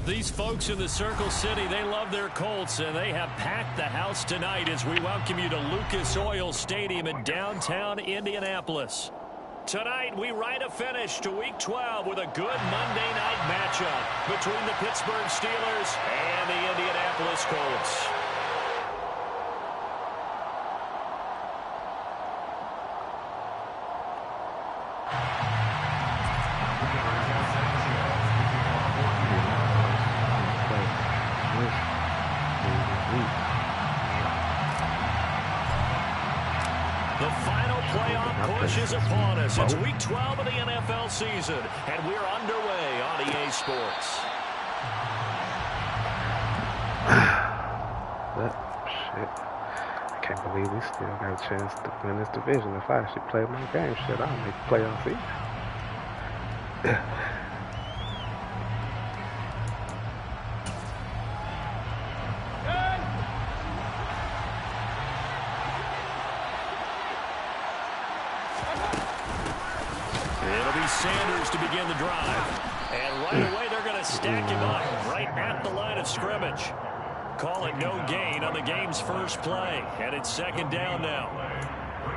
These folks in the Circle City, they love their Colts, and they have packed the house tonight as we welcome you to Lucas Oil Stadium in downtown Indianapolis. Tonight, we write a finish to Week 12 with a good Monday night matchup between the Pittsburgh Steelers and the Indianapolis Colts. The final playoff push is upon us. It's Week 12 of the NFL season, and we're underway on EA Sports. Shit. I can't believe we still got a chance to win this division. If I actually played my game, shit, I'll make the playoffs easy. Sanders to begin the drive. And right away, they're going to stack him up right at the line of scrimmage. Call it no gain on the game's first play. And it's second down now.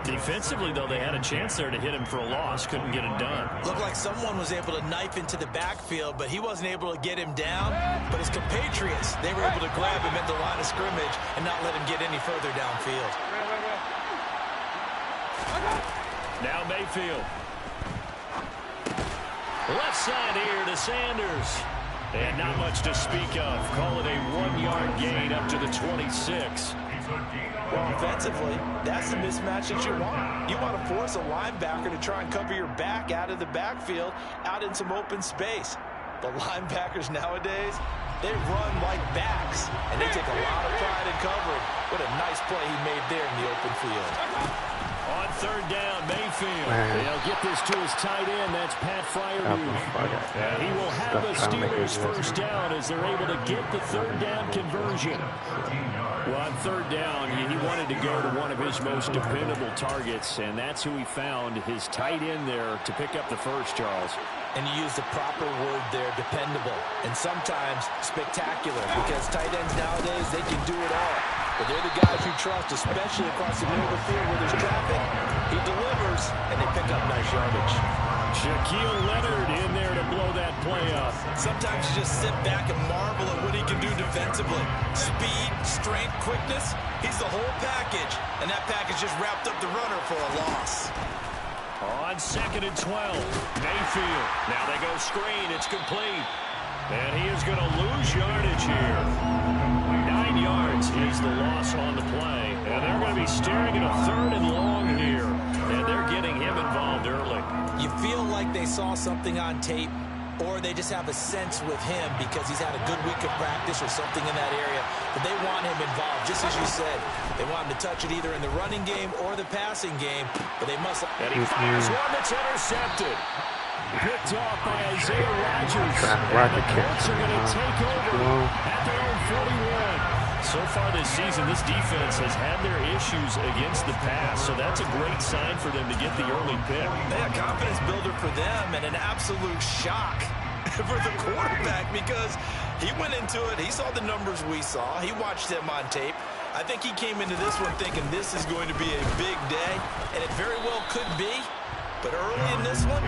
Defensively, though, they had a chance there to hit him for a loss. Couldn't get it done. Looked like someone was able to knife into the backfield, but he wasn't able to get him down. But his compatriots, they were able to grab him at the line of scrimmage and not let him get any further downfield. Now Mayfield. Left side here to Sanders. And not much to speak of. Call it a 1-yard gain up to the 26. Well, offensively, that's the mismatch that you want. You want to force a linebacker to try and cover your back out of the backfield, out in some open space. The linebackers nowadays, they run like backs, and they take a lot of pride in covering. What a nice play he made there in the open field. On third down, Mayfield. They'll get this to his tight end. That's Pat Freiermuth. And he will have a Steelers first down as they're able to get the third down conversion. Well, on third down, he wanted to go to one of his most dependable targets, and that's who he found, his tight end there, to pick up the first, Charles. And you use the proper word there, dependable, and sometimes spectacular, because tight ends nowadays, they can do it all. But they're the guys you trust, especially across the middle of the field where there's traffic. He delivers, and they pick up nice yardage. Shaquille Leonard in there to blow that play up. Sometimes you just sit back and marvel at what he can do defensively. Speed, strength, quickness, he's the whole package. And that package just wrapped up the runner for a loss. On 2nd and 12, Mayfield. Now they go screen. It's complete. And he is going to lose yardage here. 9 yards is the loss on the play. And they're going to be staring at a 3rd and long here. And they're getting him involved early. You feel like they saw something on tape, or they just have a sense with him because he's had a good week of practice or something in that area. But they want him involved, just as you said. They want him to touch it either in the running game or the passing game, but they must... And he fires one that's intercepted. Picked off by Isaiah Rodgers. And the Colts are going to take over at their own 41. So far this season, this defense has had their issues against the pass, so that's a great sign for them to get the early pick. A confidence builder for them and an absolute shock for the quarterback because he went into it. He saw the numbers we saw. He watched them on tape. I think he came into this one thinking this is going to be a big day, and it very well could be. But early in this one,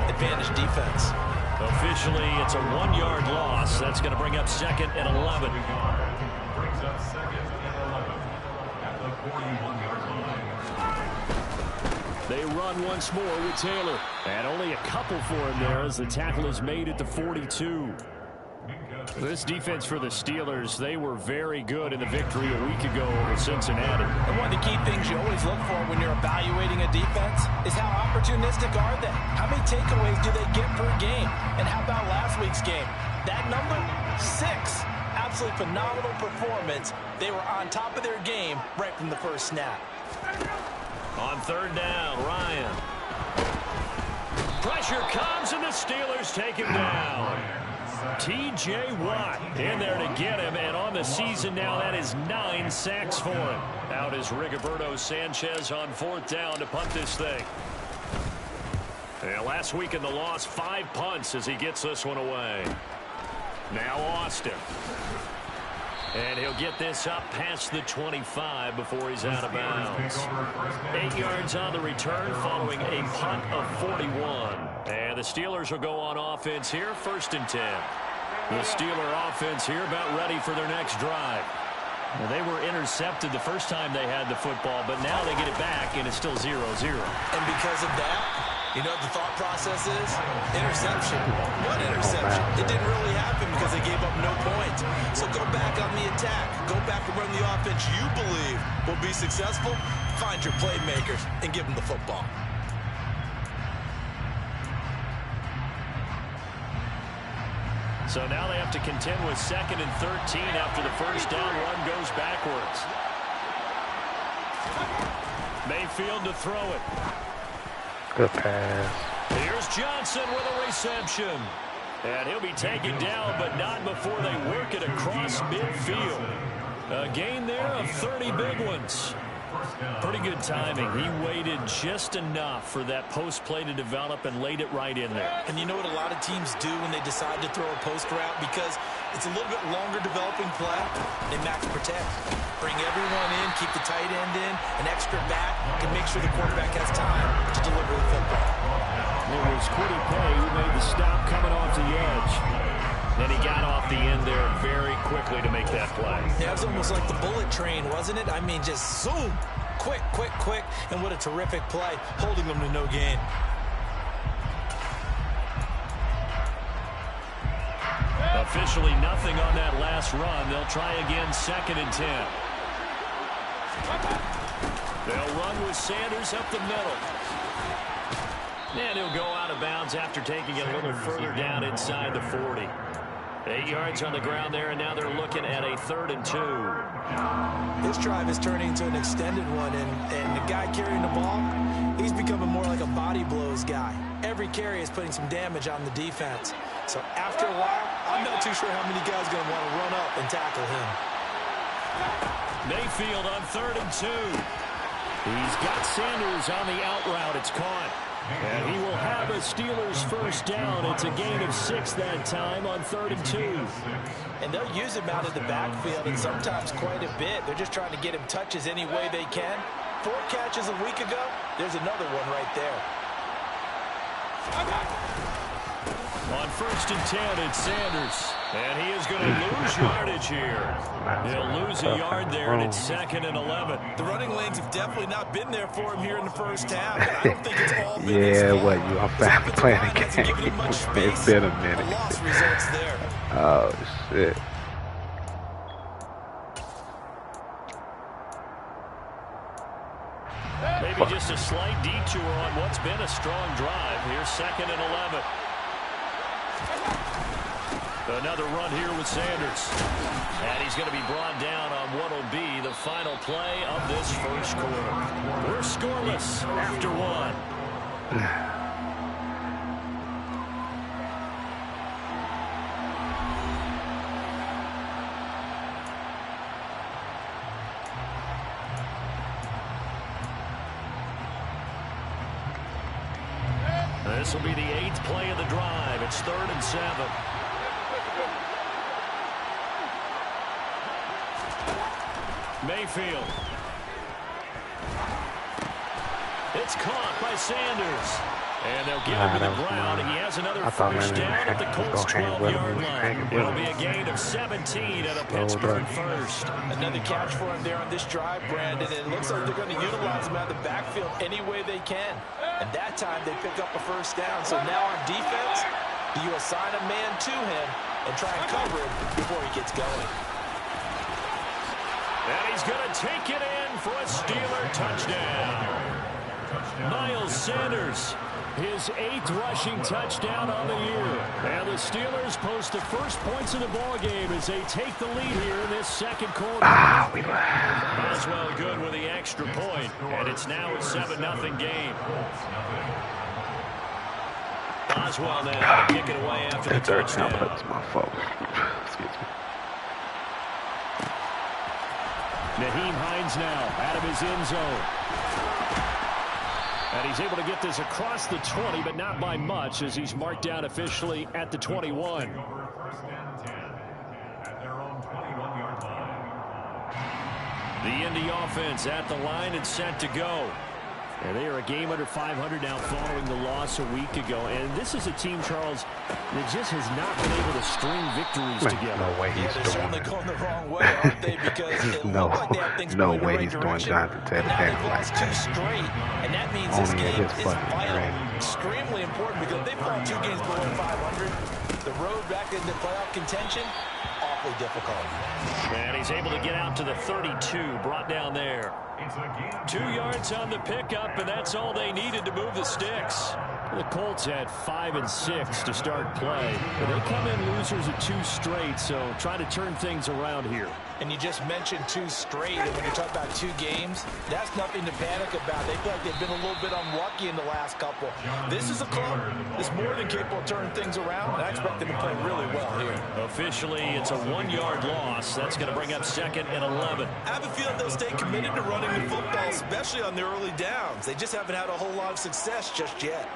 advantage defense. Officially, it's a 1-yard loss. That's going to bring up 2nd and 11. Brings up 2nd and 11 at the 41-yard line. They run once more with Taylor. And only a couple for him there as the tackle is made at the 42. This defense for the Steelers, they were very good in the victory a week ago over Cincinnati. And one of the key things you always look for when you're evaluating a defense is how opportunistic are they? How many takeaways do they get per game? And how about last week's game? That number? 6. Absolutely phenomenal performance. They were on top of their game right from the first snap. On 3rd down, Ryan. Pressure comes and the Steelers take him down. T.J. Watt in there to get him, and on the season now, that is 9 sacks for him. Out is Rigoberto Sanchez on 4th down to punt this thing. And last week in the loss, 5 punts as he gets this one away. Now Austin. And he'll get this up past the 25 before he's out of bounds. 8 yards on the return following a punt of 41. And the Steelers will go on offense here, 1st and 10. The Steeler offense here about ready for their next drive. Well, they were intercepted the first time they had the football, but now they get it back, and it's still 0-0. And because of that, you know what the thought process is? Interception. What interception? It didn't really happen because they gave up no points. So go back on the attack. Go back and run the offense you believe will be successful. Find your playmakers and give them the football. So now they have to contend with 2nd and 13 after the first down. Run goes backwards. Mayfield to throw it. Good pass. Here's Johnson with a reception. And he'll be taken down, but not before they work it across midfield. A gain there of 30 big ones. Pretty good timing. He waited just enough for that post play to develop and laid it right in there. And you know what a lot of teams do when they decide to throw a post route? Because it's a little bit longer developing play. They max protect. Bring everyone in, keep the tight end in, an extra back, can make sure the quarterback has time to deliver the football. It was Quikos who made the stop coming off the edge. Then he got off the end there very quickly to make that play. Yeah, it was almost like the bullet train, wasn't it? I mean, just zoom. Quick, quick, quick. And what a terrific play, holding them to no gain. Officially nothing on that last run. They'll try again, 2nd and 10. They'll run with Sanders up the middle. And he'll go out of bounds after taking it a little further down inside the 40. 8 yards on the ground there, and now they're looking at a 3rd and 2. This drive is turning into an extended one, and the guy carrying the ball, he's becoming more like a body blows guy. Every carry is putting some damage on the defense. So after a while, I'm not too sure how many guys are going to want to run up and tackle him. Mayfield on 3rd and 2. He's got Sanders on the out route. It's caught. And he will have a Steelers first down. It's a gain of 6 that time on 3rd and 2. And they'll use him out of the backfield, and sometimes quite a bit. They're just trying to get him touches any way they can. 4 catches a week ago. There's another one right there. On 1st and 10, it's Sanders. And he is going to lose yardage here. He'll lose a yard there, and it's 2nd and 11. The running lanes have definitely not been there for him here in the first half. I don't think it's all been yeah, what, you I'm back playing the game. It's been a minute. A loss results there. Oh, shit. Maybe just a slight detour on what's been a strong drive. Here's 2nd and 11. Another run here with Sanders. And he's going to be brought down on what will be the final play of this first quarter. We're scoreless after 1. This will be the 8th play of the drive. It's 3rd and 7. Mayfield. It's caught by Sanders. And they'll get him to the ground. He has another first down at the Colts' 12-yard line. It'll be a gain of 17 at a Pittsburgh first. Another catch for him there on this drive, Brandon. And it looks like they're going to utilize him out of the backfield any way they can. And that time they pick up a first down. So now on defense, you assign a man to him and try and cover him before he gets going. And he's going to take it in for a Steeler touchdown. Miles Sanders, his 8th rushing touchdown on the year. And the Steelers post the first points of the ballgame as they take the lead here in this second quarter. Boswell good with the extra point, and it's now a 7-0 game. Boswell now to kick it away after the touchdown. That's my fault. Excuse me. Nyheim Hines now out of his end zone. And he's able to get this across the 20, but not by much, as he's marked down officially at the 21. First and 10 at their own 21-yard line. The Indy offense at the line and set to go. And they are a game under 500 now following the loss a week ago. And this is a team, Charles, that just has not been able to string victories together. No way he's they're doing certainly it. going the wrong way, aren't they? Because it No, looked like they have things no going in the way right he's doing direction. Jonathan Taylor Now they've like lost that. 2 straight, and that means this Only in game his is fucking vital, brain. extremely important, because if they fall 2 games below 500, the road back into playoff contention, awfully difficult. And he's able to get out to the 32, brought down there. 2 yards on the pickup, and that's all they needed to move the sticks. The Colts had 5 and 6 to start play. But they come in losers of 2 straight, so try to turn things around here. And you just mentioned 2 straight, and when you talk about 2 games, that's nothing to panic about. They feel like they've been a little bit unlucky in the last couple. This is a club that's more than capable of turning things around, and I expect them to play really well here. Officially, it's a 1-yard loss. That's going to bring up 2nd and 11. I have a feeling they'll stay committed to running the football, especially on their early downs. They just haven't had a whole lot of success just yet.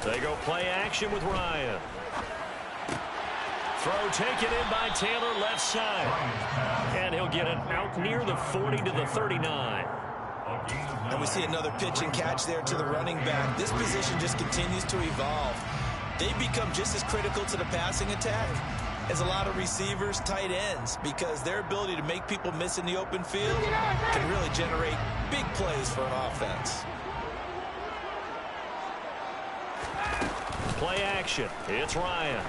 They go play action with Ryan. Throw taken in by Taylor, left side. And he'll get it out near the 40 to the 39. And we see another pitch and catch there to the running back. This position just continues to evolve. They become just as critical to the passing attack as a lot of receivers, tight ends, because their ability to make people miss in the open field can really generate big plays for an offense. Play action. It's Ryan.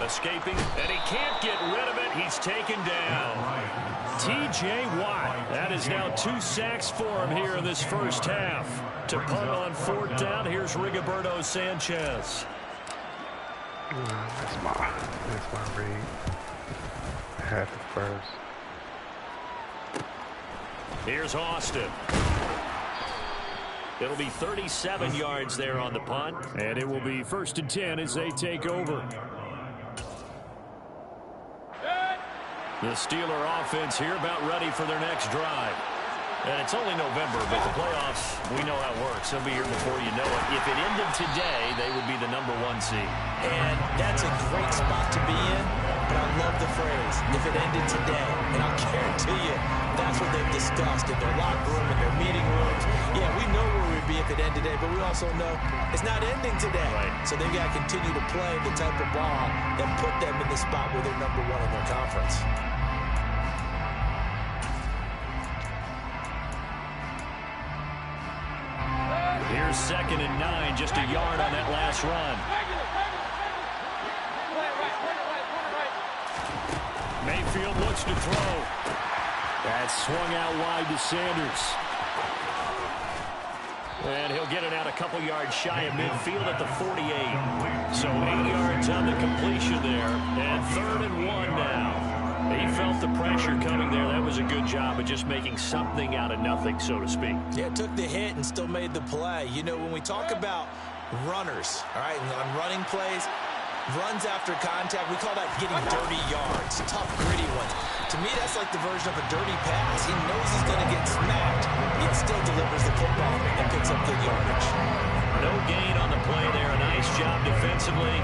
Escaping, and he can't get rid of it. He's taken down. T.J. Watt. That is now 2 sacks for him here in this first half. To punt on 4th down, here's Rigoberto Sanchez. That's my read. I had the first. Here's Austin. It'll be 37 yards there on the punt, and it will be 1st and 10 as they take over. The Steeler offense here about ready for their next drive. And it's only November, but the playoffs, we know how it works. They'll be here before you know it. If it ended today, they would be the #1 seed. And that's a great spot to be in, but I love the phrase, if it ended today. And I'll guarantee you, that's what they've discussed in their locker room, in their meeting rooms. Yeah, we know where we'd be if it ended today, but we also know it's not ending today. Right. So they've got to continue to play the type of ball that put them in the spot where they're #1 in their conference. Here's 2nd and 9, just a yard on that last run. Mayfield looks to throw. That's swung out wide to Sanders. And he'll get it out a couple yards shy of midfield at the 48. So 8 yards on the completion there. And 3rd and 1 now. He felt the pressure coming there. That was a good job of just making something out of nothing, so to speak. Yeah, took the hit and still made the play. You know, when we talk about runners, all right, on running plays, runs after contact, we call that getting dirty yards, tough, gritty ones. To me, that's like the version of a dirty pass. He knows he's going to get smacked, yet still delivers the football and picks up good yardage. No gain on the play there. A nice job defensively.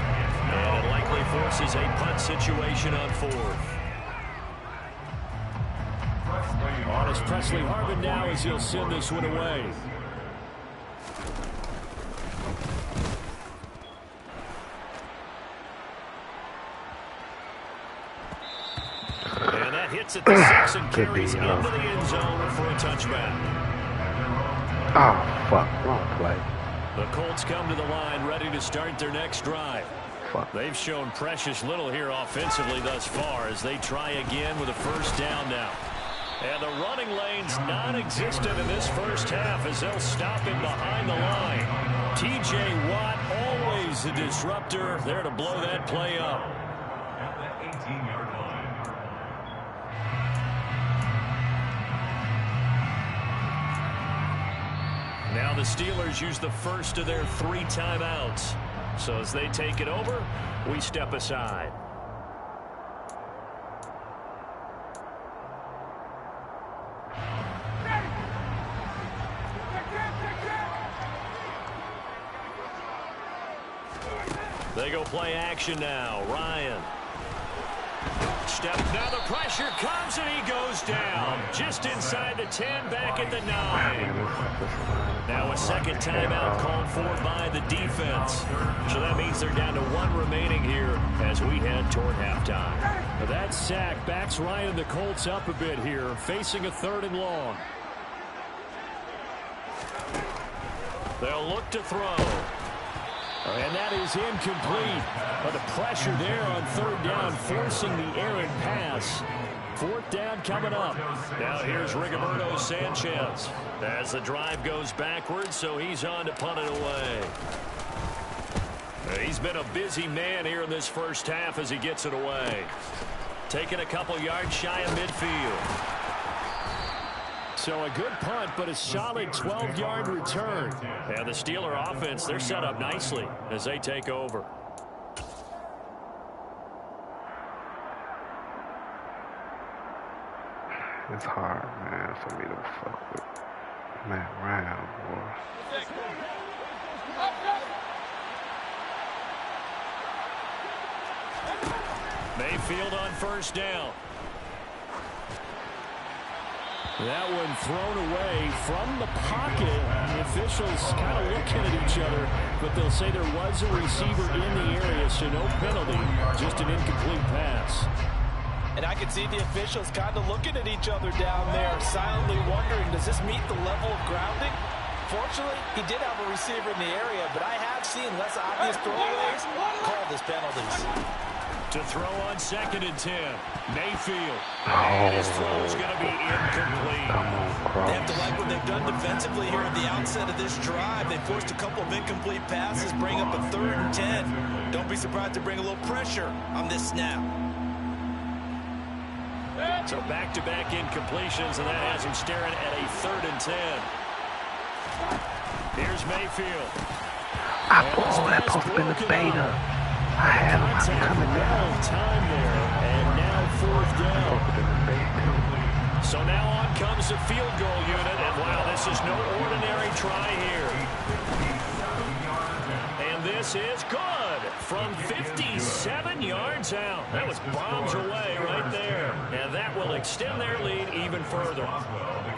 And it likely forces a punt situation on 4th. On is Presley Harvin now as he'll send this one away. And that hits at the 6 and carries into the end zone for a touchback. Oh, fuck. Wrong play. The Colts come to the line ready to start their next drive. Fuck. They've shown precious little here offensively thus far as they try again with a 1st down now. And the running lane's non-existent in this first half as they'll stop him behind the line. T.J. Watt, always a disruptor, there to blow that play up. At the 18-yard line. Now the Steelers use the first of their 3 timeouts. So as they take it over, we step aside. They go play action now. Ryan. Step. Now the pressure comes and he goes down. Just inside the 10, back at the 9. Now a second timeout called for by the defense. So that means they're down to 1 remaining here as we head toward halftime. Now that sack backs Ryan and the Colts up a bit here, facing a 3rd and long. They'll look to throw. And that is incomplete. But the pressure there on 3rd down, forcing the errant pass. 4th down coming up. Now here's Rigoberto Sanchez. As the drive goes backwards, so he's on to punt it away. He's been a busy man here in this first half as he gets it away. Taking a couple yards shy of midfield. So a good punt, but a solid 12-yard return. And the Steeler offense, they're set up nicely as they take over. It's hard, man, for me to fuck with Matt Ryan, boy. Mayfield on 1st down. That one thrown away from the pocket. The officials kind of looking at each other, but they'll say there was a receiver in the area, so no penalty, just an incomplete pass. And I can see the officials kind of looking at each other down there, silently wondering, does this meet the level of grounding? Fortunately, he did have a receiver in the area, but I have seen less obvious throwaways call this penalties. To throw on 2nd and 10. Mayfield. And his throw is going to be incomplete. They have to like what they've done defensively here at the outset of this drive. They forced a couple of incomplete passes, bring up a 3rd and 10. Don't be surprised to bring a little pressure on this snap. So back-to-back incompletions, and that has him staring at a 3rd and 10. Here's Mayfield. That supposed to be the beta. I had him coming down. Time there, and now 4th down. So now on comes the field goal unit, and wow, this is no ordinary try here. And this is good from 57 yards out. That was bombs away right there, and that will extend their lead even further.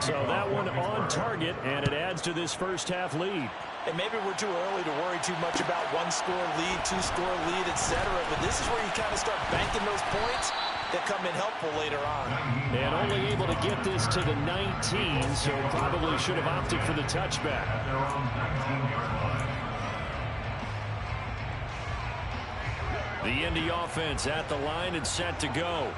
So that one on target, and it adds to this first half lead. And maybe we're too early to worry too much about 1-score lead, 2-score lead, etc. But this is where you kind of start banking those points that come in helpful later on. And only able to get this to the 19, so probably should have opted for the touchback. The Indy offense at the line and set to go.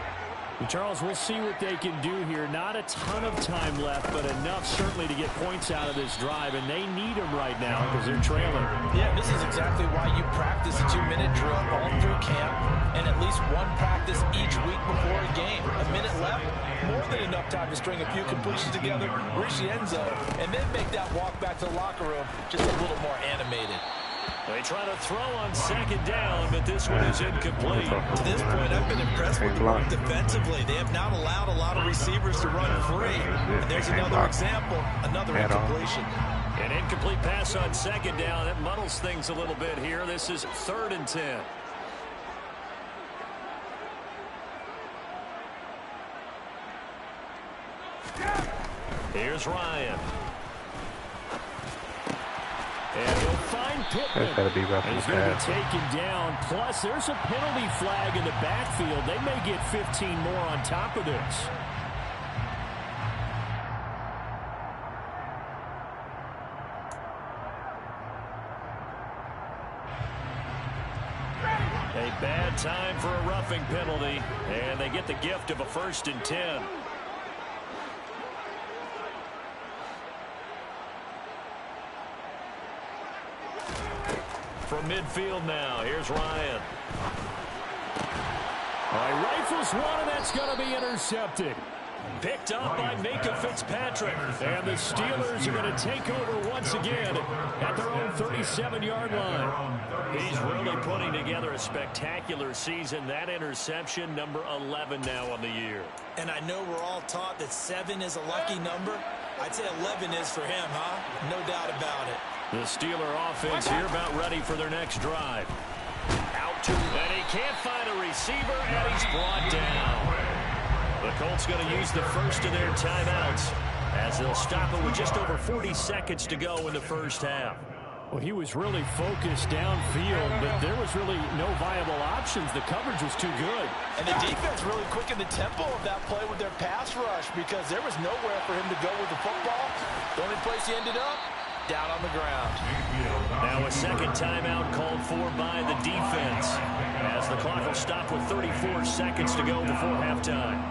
Charles, we'll see what they can do here. Not a ton of time left, but enough certainly to get points out of this drive, and they need them right now because they're trailing. Yeah, this is exactly why you practice a 2-minute drill all through camp and at least one practice each week before a game. A minute left, more than enough time to string a few completions together, reach the end zone, and then make that walk back to the locker room just a little more animated. They try to throw on 2nd down, but this one is incomplete. To this point, I've been impressed with the work defensively. They have not allowed a lot of receivers to run free. And there's another example, another incompletion. An incomplete pass on 2nd down. That muddles things a little bit here. This is 3rd and 10. Here's Ryan. And he'll find Pittman. That's gotta be rough. He's going to be taken down. Plus, there's a penalty flag in the backfield. They may get 15 more on top of this. A bad time for a roughing penalty, and they get the gift of a 1st and 10. From midfield now, here's Ryan. Rifles one, and that's going to be intercepted. Picked up by Minka Fitzpatrick. And the Steelers are going to take over once again at their own 37-yard line. He's really putting together a spectacular season. That interception, number 11 now on the year. And I know we're all taught that 7 is a lucky number. I'd say 11 is for him, huh? No doubt about it. The Steeler offense here about ready for their next drive. And he can't find a receiver, and he's brought down. The Colts going to use the first of their timeouts as they'll stop it with just over 40 seconds to go in the first half. Well, he was really focused downfield, but there was really no viable options. The coverage was too good. And the defense really quickened the tempo of that play with their pass rush because there was nowhere for him to go with the football. The only place he ended up, down on the ground. Now a second timeout called for by the defense as the clock will stop with 34 seconds to go before halftime.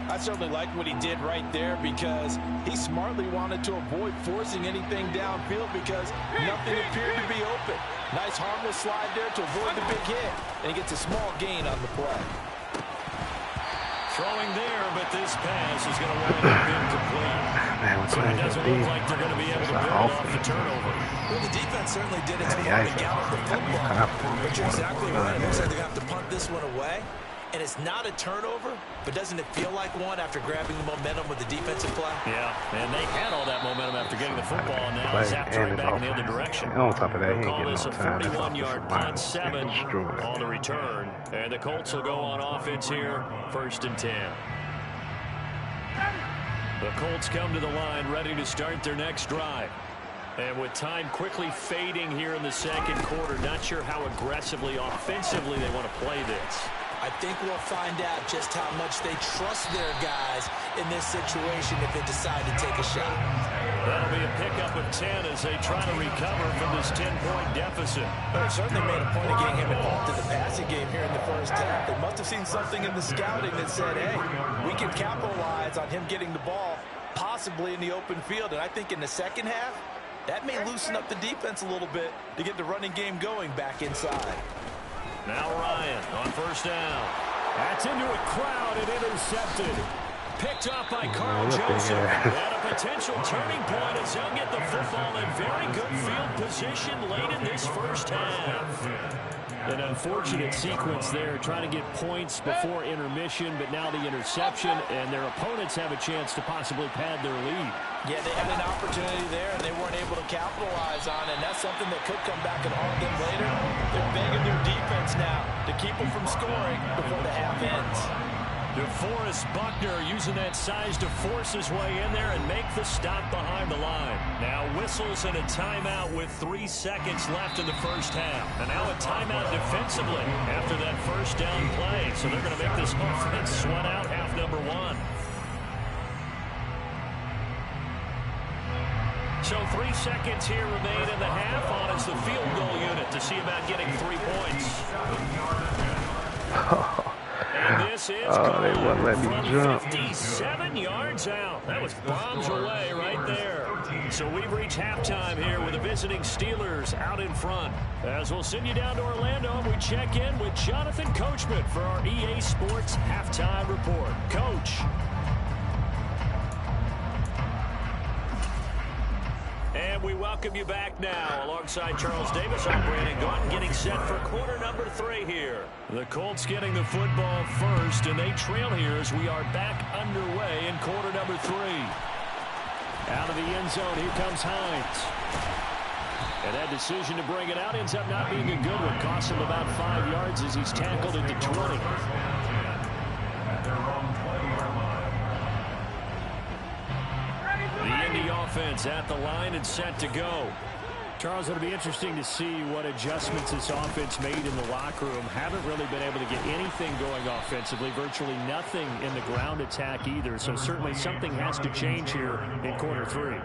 I certainly like what he did right there because he smartly wanted to avoid forcing anything downfield because nothing appeared to be open. Nice harmless slide there to avoid the big hit, and he gets a small gain on the play. Throwing there, but this pass is going to wind up incomplete. So it doesn't look like they're going to be able to build off the turnover. Well, the defense certainly did its part to gallop the football, but you're exactly right. It looks like they're going to have to punt this one away. And it's not a turnover, but doesn't it feel like one after grabbing the momentum with the defensive play? Yeah, and they had all that momentum after getting the football, and now zapped right back in the other direction. And on top of that, he ain't call getting this no a time. 41-yard punt, 7 on the return. And the Colts will go on offense here, 1st and 10. The Colts come to the line ready to start their next drive. And with time quickly fading here in the second quarter, not sure how aggressively, offensively they want to play this. I think we'll find out just how much they trust their guys in this situation if they decide to take a shot. That'll be a pickup of 10 as they try to recover from this 10-point deficit. Well, it certainly made a point of getting him involved in the passing game here in the first half. They must have seen something in the scouting that said, hey, we can capitalize on him getting the ball possibly in the open field. And I think in the second half, that may loosen up the defense a little bit to get the running game going back inside. Now Ryan on 1st down. That's into a crowd and intercepted. Picked up by Carl Joseph. And a potential turning point as he'll get the football in very good field position late in this first half. An unfortunate sequence there, trying to get points before intermission, but now the interception, and their opponents have a chance to possibly pad their lead. Yeah, they had an opportunity there, and they weren't able to capitalize on it, and that's something that could come back and haunt them later. They're begging their defense now to keep them from scoring before the half ends. DeForest Buckner using that size to force his way in there and make the stop behind the line. Now whistles and a timeout with 3 seconds left in the first half. And now a timeout defensively after that first down play. So they're going to make this offense sweat out half number 1. So 3 seconds here remain in the half on as the field goal unit to see about getting 3 points. And this is they wouldn't let me jump. 57 yards out. That was bombs away right there. So we've reached halftime here with the visiting Steelers out in front. As we'll send you down to Orlando, we check in with Jonathan Coachman for our EA Sports Halftime Report. Coach. And we welcome you back now. Alongside Charles Davis, I'm Brandon Gordon, getting set for quarter number 3 here. The Colts getting the football first, and they trail here as we are back underway in quarter number 3. Out of the end zone, here comes Hines. And that decision to bring it out ends up not being a good one. Costs him about 5 yards as he's tackled at the 20. The Indy offense at the line and set to go. Charles, it'll be interesting to see what adjustments this offense made in the locker room. Haven't really been able to get anything going offensively. Virtually nothing in the ground attack either. So certainly something has to change here in quarter 3.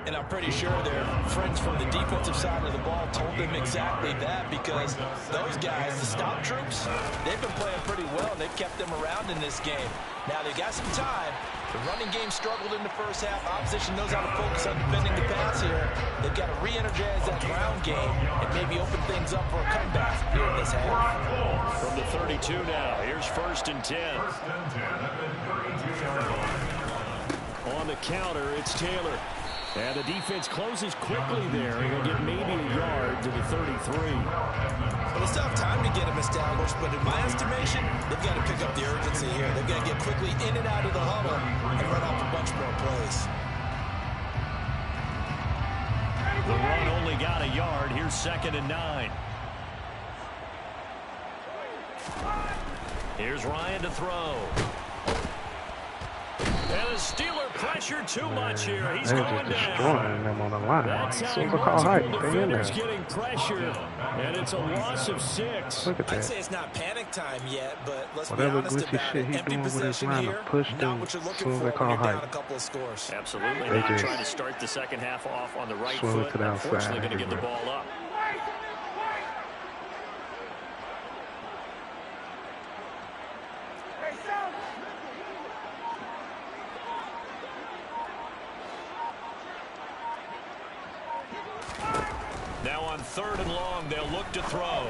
And I'm pretty sure their friends from the defensive side of the ball told them exactly that because those guys, the stop troops, they've been playing pretty well, and they've kept them around in this game. Now, they've got some time. The running game struggled in the first half. Opposition knows how to focus on defending the pass here. They've got to re-energize that ground game and maybe open things up for a comeback here in this half. From the 32 now, here's 1st and 10. On the counter, it's Taylor. And the defense closes quickly there. He'll get maybe a yard to the 33. Well, they still have time to get him established, but in my estimation, they've got to pick up the urgency here. They've got to get quickly in and out of the huddle and run off a bunch more plays. The run only got a yard. Here's 2nd and 9. Here's Ryan to throw. And the Steeler pressure too much here. He's going destroying them on the line. That's how Super call height. They in there. Getting pressure, and it's a loss of 6. Look at that. I'd say it's not panic time yet, but let's Whatever be honest about shit it. he Empty doing with his possession line here, push not them what you're as looking soon as for they when call you're down height. a couple of scores. Absolutely. They Now just trying to start the second half off on the right swing foot. it to the outside. Unfortunately, going to give the ball up. Now on 3rd and long, they'll look to throw.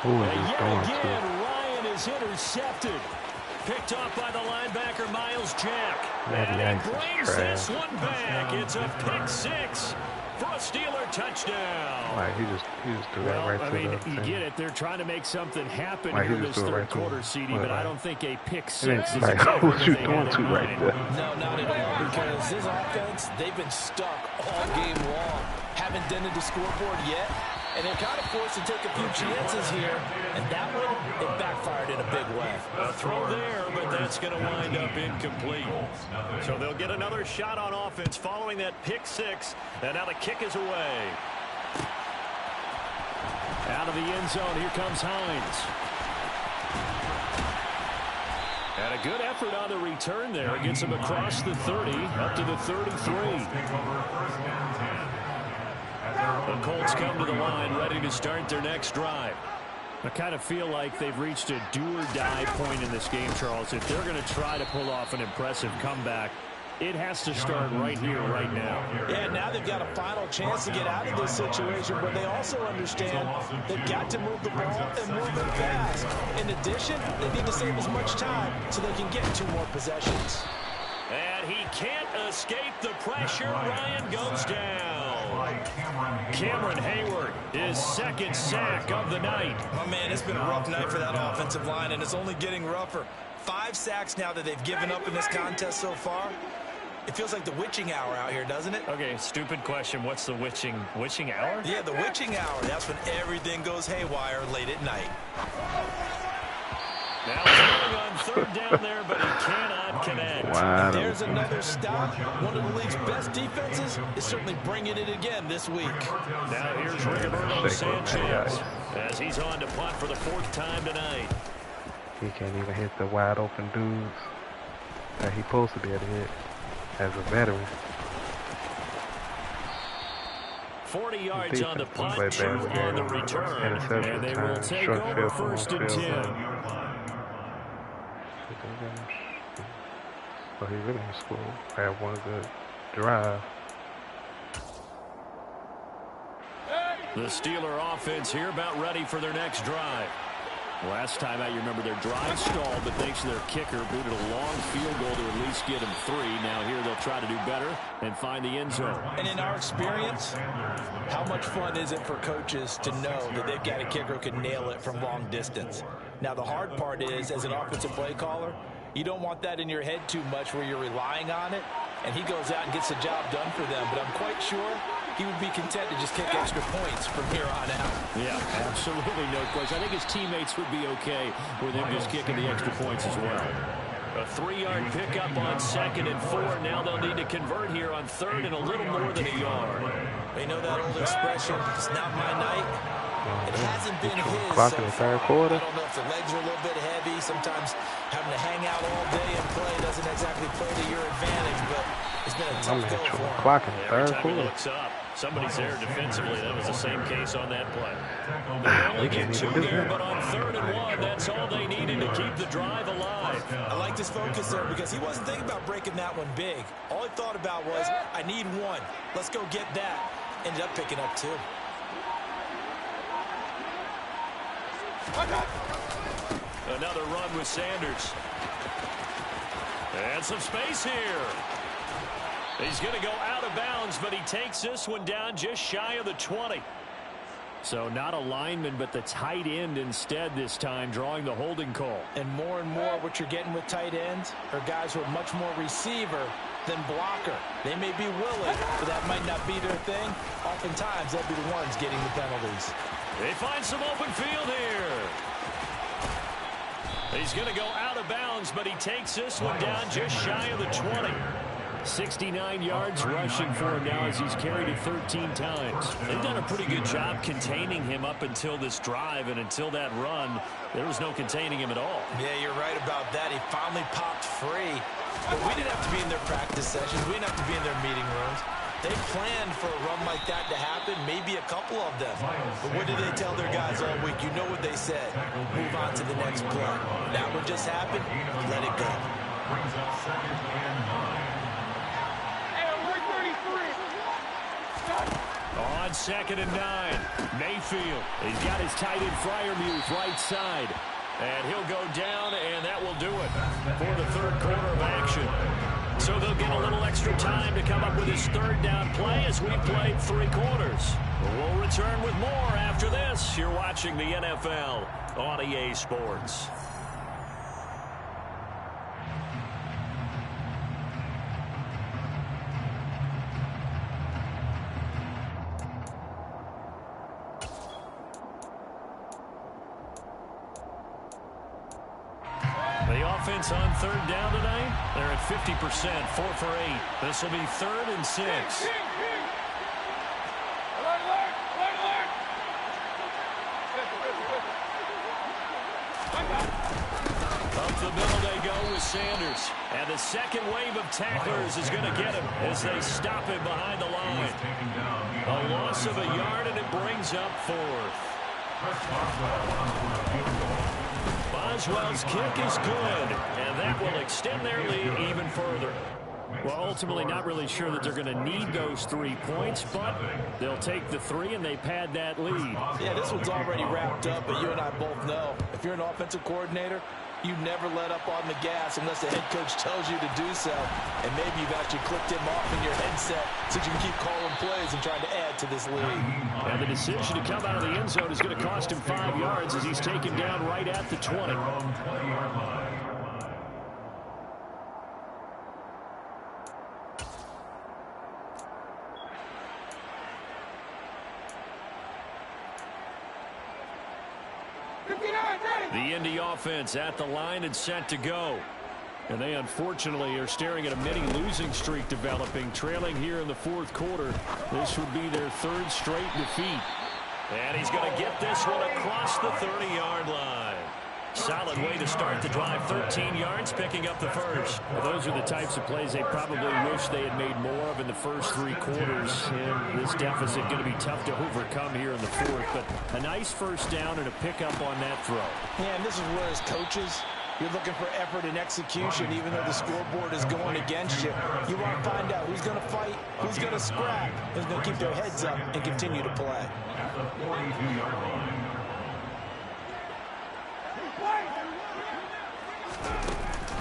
Who is this throwing to? Ryan is intercepted. Picked off by the linebacker, Miles Jack. And he brings this one back. It's a pick 6 for a Steeler touchdown. Like, he just threw that right to the you thing. get it. They're trying to make something happen Like, here in this threw it third right to quarter, him. CD, Well, but I like, don't think a pick It 6 ain't is like, exactly what you they throwing had to in right mind. there? No, not at all, because this offense, they've been stuck all game long. Haven't dented the scoreboard yet, and they're kind of forced to take a few chances here, and that one, it backfired in a big way. A throw there, but that's going to wind up incomplete. So they'll get another shot on offense following that pick 6, and now the kick is away. Out of the end zone, here comes Hines. And a good effort on the return there. Gets him across the 30, up to the 33. The Colts come to the line, ready to start their next drive. I kind of feel like they've reached a do-or-die point in this game, Charles. If they're going to try to pull off an impressive comeback, it has to start right here, right now. Yeah, now they've got a final chance to get out of this situation, but they also understand they've got to move the ball and move it fast. In addition, they need to save as much time so they can get 2 more possessions. And he can't escape the pressure. Ryan goes down. Cameron Hayward, his 2nd sack of the night. My man, it's been a rough night for that offensive line, and it's only getting rougher. 5 sacks now that they've given up in this contest so far. It feels like the witching hour out here, doesn't it? Okay, stupid question. What's the witching hour? Yeah, the witching hour. That's when everything goes haywire late at night. Now throwing on 3rd down there, but he cannot connect. Wow. There's another stop. One of the league's best defenses is certainly bringing it again this week. Now here's Rigoberto Sanchez as he's on to punt for the 4th time tonight. He can't even hit the wide open dudes that he's supposed to be able to hit as a veteran. 40 yards on the punt, 2 on the return, and they will take over 1st and 10. So he really in school. I have one good drive. The Steeler offense here about ready for their next drive. Last time out, you remember their drive stalled, but thanks to their kicker, booted a long field goal to at least get them 3. Now here they'll try to do better and find the end zone. And in our experience, how much fun is it for coaches to know that they've got a kicker who can nail it from long distance? Now the hard part is, as an offensive play caller, you don't want that in your head too much where you're relying on it, and he goes out and gets the job done for them. But I'm quite sure he would be content to just kick extra points from here on out. Yeah, absolutely no question. I think his teammates would be okay with him just kicking the extra points as well. A 3-yard pickup on 2nd and 4. Now they'll need to convert here on 3rd and a little more than a yard. You know that old expression, it's not my night. It hasn't been his Clock so in the far. 3rd quarter. I don't know if the legs are a little bit heavy. Sometimes having to hang out all day and play doesn't exactly play to your advantage, but it's been a tough go for him. Clock in the Every 3rd time he quarter. looks up, somebody's there defensively. That was the same case on that play. They only get 2 here, but on 3rd and 1, that's all they needed to keep the drive alive. I like his focus there because he wasn't thinking about breaking that one big. All he thought about was, I need 1. Let's go get that. Ended up picking up 2. Another run with Sanders. And some space here. He's going to go out of bounds, but he takes this one down just shy of the 20. So not a lineman, but the tight end instead this time, drawing the holding call. And more what you're getting with tight ends are guys who are much more receiver than blocker. They may be willing, but that might not be their thing. Oftentimes, they'll be the ones getting the penalties. They find some open field here. He's going to go out of bounds, but he takes this one down just shy of the 20. 69 yards rushing for him now as he's carried it 13 times. They've done a pretty good job containing him up until this drive, and until that run, there was no containing him at all. Yeah, you're right about that. He finally popped free. But we didn't have to be in their practice sessions. We didn't have to be in their meeting rooms. They planned for a run like that to happen, maybe a couple of them. But what did they tell their guys all week? You know what they said. Move on to the next play. That one just happened. Let it go. Brings up 2nd and 9. On 2nd and 9, Mayfield. He's got his tight end Freiermuth right side. And he'll go down, and that will do it for the third quarter of action. So they'll get a little extra time to come up with his third down play as we played 3 quarters. We'll return with more after this. You're watching the NFL on EA Sports. The offense on third down tonight, they're at 50%, 4 for 8. This will be 3rd and 6. Up the middle they go with Sanders. And the second wave of tacklers is going to get him as they stop him behind the line. A loss of a yard, and it brings up 4th. Boswell's kick is good, and that will extend their lead even further. Well, ultimately not really sure that they're going to need those 3 points, but they'll take the 3 and they pad that lead. Yeah, this one's already wrapped up, but you and I both know if you're an offensive coordinator, you never let up on the gas unless the head coach tells you to do so. And maybe you've actually clicked him off in your headset so you can keep calling plays and trying to add to this lead. And the decision to come out of the end zone is going to cost him 5 yards as he's taken down right at the 20. The Indy offense at the line and set to go. And they unfortunately are staring at a mini losing streak developing, trailing here in the 4th quarter. This would be their 3rd straight defeat. And he's going to get this one across the 30-yard line. Solid way to start the drive, 13 yards, picking up the first. Well, those are the types of plays they probably wish they had made more of in the first 3 quarters. And this deficit going to be tough to overcome here in the 4th. But a nice first down and a pickup on that throw. Yeah, and this is where as coaches, you're looking for effort and execution, even though the scoreboard is going against you. You want to find out who's going to fight, who's going to scrap, who's going to keep their heads up and continue to play. At the 42-yard line.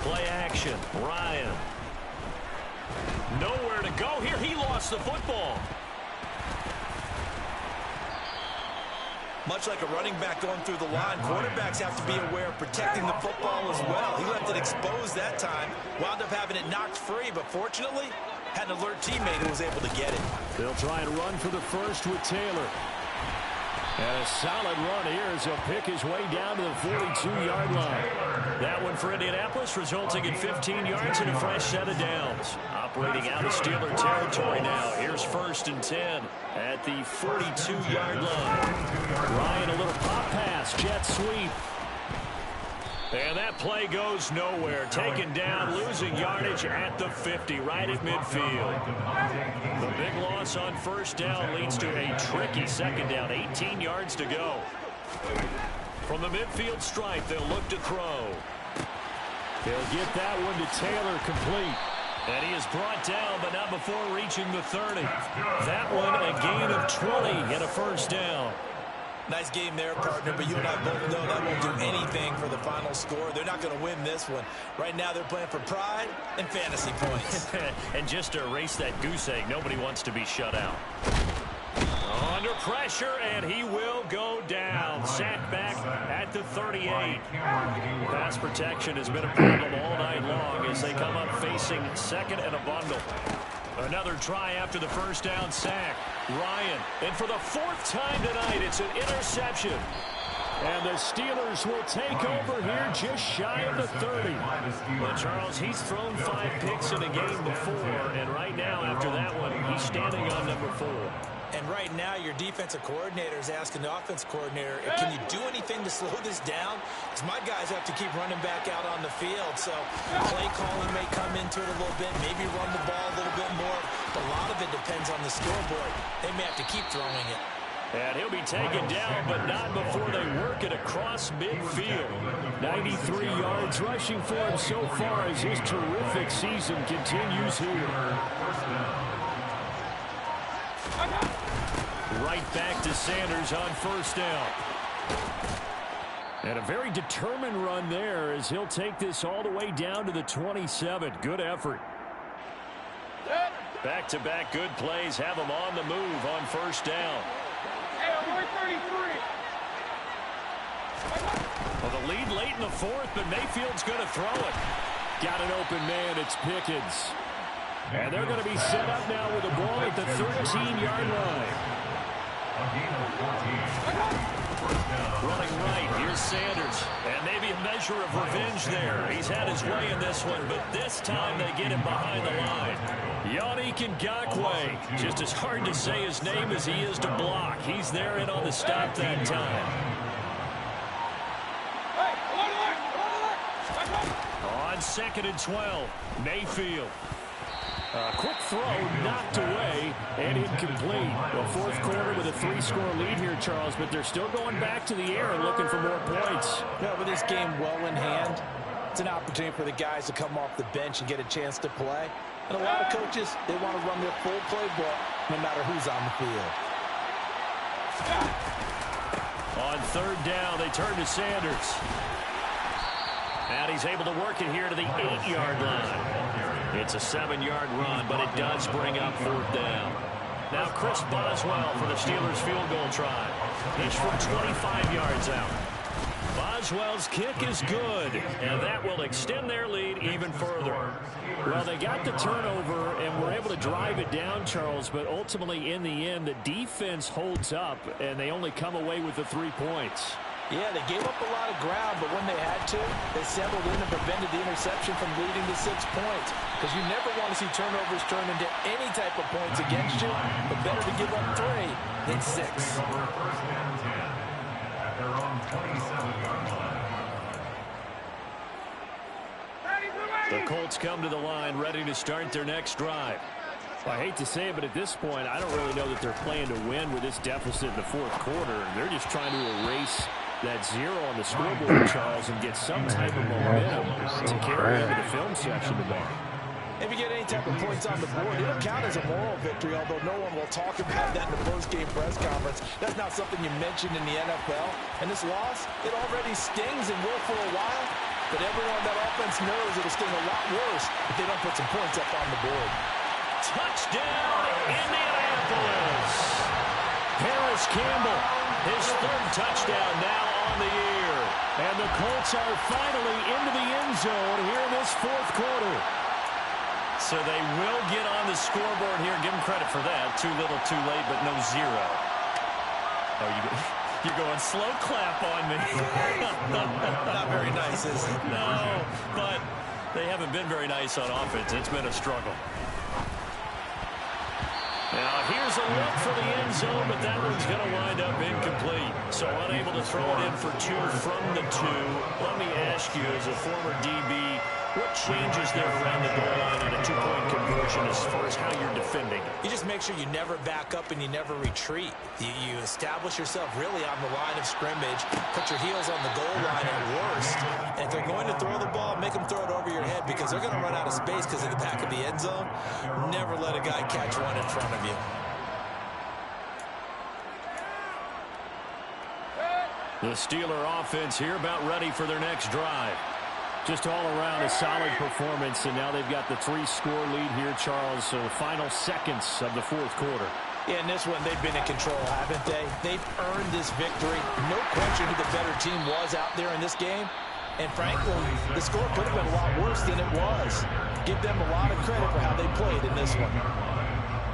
Play action. Ryan. Nowhere to go here. He lost the football. Much like a running back going through the line, quarterbacks have to be aware of protecting the football as well. He left it exposed that time, wound up having it knocked free, but fortunately had an alert teammate who was able to get it. They'll try and run for the first with Taylor. And a solid run here as he'll pick his way down to the 42-yard line. That one for Indianapolis, resulting in 15 yards and a fresh set of downs. Operating out of Steeler territory now. Here's 1st and 10 at the 42-yard line. Ryan, a little pop pass, jet sweep. And that play goes nowhere. Taken down, losing yardage at the 50, right at midfield. The big loss on first down leads to a tricky second down. 18 yards to go. From the midfield stripe, they'll look to throw. They'll get that one to Taylor complete. And he is brought down, but not before reaching the 30. That one a gain of 20 and a first down. Nice game there, partner, but you and I both know that won't do anything for the final score. They're not going to win this one. Right now they're playing for pride and fantasy points. And just to erase that goose egg, nobody wants to be shut out. Under pressure, and he will go down. Sacked back at the 38. Pass protection has been a problem all night long as they come up facing second and a bundle. Another try after the first down sack. Ryan, and for the 4th time tonight, it's an interception. And the Steelers will take over here just shy of the 30. Well, Charles, he's thrown 5 picks in a game before, and right now, after that one, he's standing on number 4. And right now, your defensive coordinator is asking the offense coordinator, can you do anything to slow this down? Because my guys have to keep running back out on the field. So play calling may come into it a little bit, maybe run the ball a little bit more. But a lot of it depends on the scoreboard. They may have to keep throwing it. And he'll be taken down, but not before they work it across midfield. 93 yards rushing for him so far as his terrific season continues here. Right back to Sanders on first down. And a very determined run there as he'll take this all the way down to the 27. Good effort. Back-to-back good plays have him on the move on first down. Well, the lead late in the 4th, but Mayfield's going to throw it. Got an open man. It's Pickens. And they're going to be set up now with the ball at the 13-yard line. Running right, here's Sanders. And maybe a measure of revenge there. He's had his way in this one, but this time they get him behind the line. Yannick Ngakoue. Just as hard to say his name as he is to block. He's there in on the stop that time. On 2nd and 12, Mayfield. Quick throw, knocked away, and incomplete. The 4th quarter with a 3-score lead here, Charles, but they're still going back to the air and looking for more points. Yeah, with this game well in hand, it's an opportunity for the guys to come off the bench and get a chance to play. And a lot of coaches, they want to run their full playbook no matter who's on the field. On 3rd down, they turn to Sanders. And he's able to work it here to the 8-yard line. It's a 7-yard run, but it does bring up 4th down. Now Chris Boswell for the Steelers field goal try. He's from 25 yards out. Boswell's kick is good, and that will extend their lead even further. Well, they got the turnover and were able to drive it down, Charles, but ultimately in the end, the defense holds up, and they only come away with the 3 points. Yeah, they gave up a lot of ground, but when they had to, they settled in and prevented the interception from leading to 6 points. Because you never want to see turnovers turn into any type of points against you, but better to give up 3 than 6. The Colts come to the line ready to start their next drive. I hate to say it, but at this point, I don't really know that they're playing to win with this deficit in the 4th quarter. They're just trying to erase that 0 on the scoreboard, Charles, and get some type of momentum to carry into the film section tomorrow. If you get any type of points on the board, it'll count as a moral victory, although no one will talk about that in the post-game press conference. That's not something you mentioned in the NFL. And this loss, it already stings and will for a while, but everyone on that offense knows it'll sting a lot worse if they don't put some points up on the board. Touchdown, Indianapolis! Harris Campbell, his 3rd touchdown now on the year. And the Colts are finally into the end zone here in this 4th quarter. So they will get on the scoreboard here. Give them credit for that. Too little, too late, but no 0. Oh, you're going slow clap on me. Not very nice, is it? No, but they haven't been very nice on offense. It's been a struggle. Now, here's a look for the end zone, but that one's going to wind up incomplete. So unable to throw it in for 2 from the 2. Let me ask you, as a former DB, what changes there around the goal line in a 2-point conversion as far as how you're defending? You just make sure you never back up and you never retreat. You establish yourself really on the line of scrimmage, put your heels on the goal line at worst. And if they're going to throw the ball, make them throw it over your head because they're going to run out of space because of the back of the end zone. Never let a guy catch one in front of you. The Steeler offense here about ready for their next drive. Just all around a solid performance, and now they've got the 3-score lead here, Charles. So the final seconds of the 4th quarter. Yeah, in this one, they've been in control, haven't they? They've earned this victory. No question who the better team was out there in this game. And frankly, the score could have been a lot worse than it was. Give them a lot of credit for how they played in this one.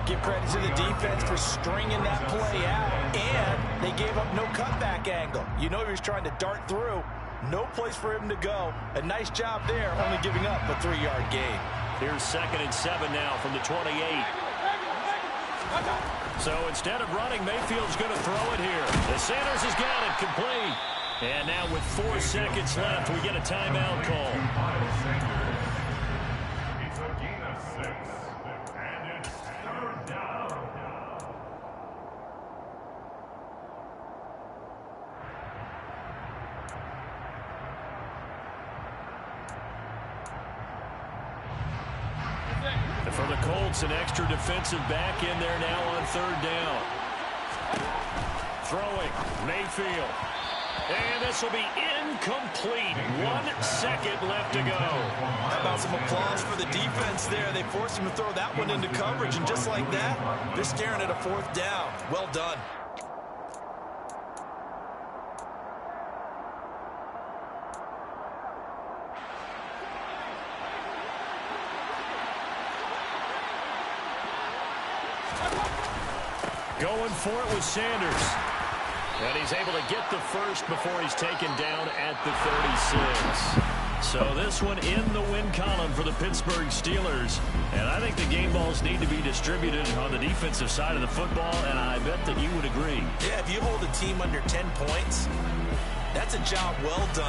Give credit to the defense for stringing that play out. And They gave up no cutback angle. You know he was trying to dart through. No place for him to go. A nice job there, only giving up a 3-yard gain. Here's 2nd and 7 now from the 28. So instead of running, Mayfield's going to throw it here. The Sanders has got it complete. And now with 4 seconds left, we get a timeout call. It's a gain of 6. And it's 3rd down. For the Colts, an extra defensive back in there now on 3rd down. Throwing, Mayfield. And this will be incomplete. 1 second left to go. How about some applause for the defense there? They forced him to throw that one into coverage, and just like that, they're staring at a 4th down. Well done. Going for it with Sanders. And he's able to get the first before he's taken down at the 36. So this one in the win column for the Pittsburgh Steelers. And I think the game balls need to be distributed on the defensive side of the football, and I bet that you would agree. Yeah, if you hold a team under 10 points, that's a job well done.